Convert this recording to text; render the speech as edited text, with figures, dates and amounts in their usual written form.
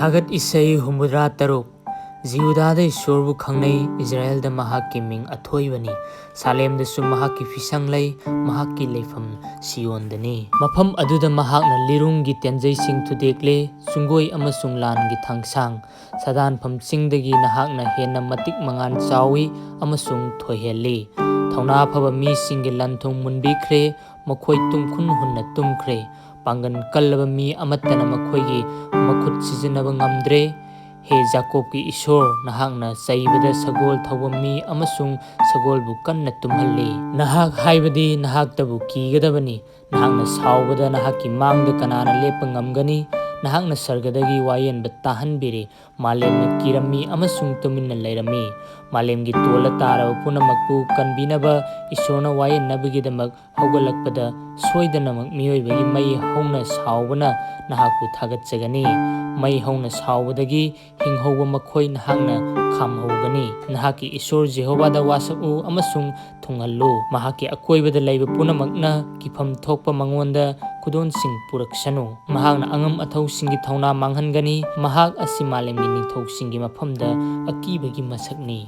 थागत इसई हुमुद्रा तरुक जिहुदादा ईश्वरबु खंगनई इजराइलदा महाक्की Ming अथोइबनी सालेमदसु महाक्की फिसंग लई महाक्की लेफम सियोनदनी मफम अदुदा महाकना लिरुंगी तेंजैसिंग थुदेकले चुंगोई अमसुंग लानगी थांगसांग सदानफम चिंगदगी नहाकना हेन्ना मतिक मंगान चावी अमसुंग थोहेली थौना फबा मीसिंगी लंथोंग मुनबिख्रे मखोई तुमखुन हुन्ना तुमख्रे पांगन कल्लबा मी अमत्तना मखोईगी मखुत सिजनबा ngamdre हे जाकोब की ईश्वर नहाकना चैबदा सगोल थौबा मी अमसुंग सगोलबु कन्ना तुम्हल्ली नहाक हाइबदी नहाकतबु कीगदबनी नहाकना सावबदा नहाकी मांगदा कनाना लेपा ngamgani नहाकना सर्गदगी वायेनबा ताहनबिरी मालेमना किरम्मी अमसुंग तुमिन्ना लैरम्मी मालेमगी तोला तारबा पुनमकपु कनबिनबा ईश्वरना वायेनबगीदमक हौगलकपदा सोइदनमक मियोइबगी मई हौना सावबना नहाकु थागतजगनी मई हौना सावबदगी हिंगहौबा मखोई नहाकना खामहौगनी नहाकी ईश्वर जेहोवादा वासकु अमसुंग थुंगहल्लु महाकी अकोइबदा लैबा पुनमकना किफम थोकपा मंगोंदा खुदोनसिंग पुरक्सनु महाकना अंगम अथौसिंगी थौना मांगहनगनी महाक असि मालेमगी निंथौसिंगी मफमदा अकीबगी मसकनी।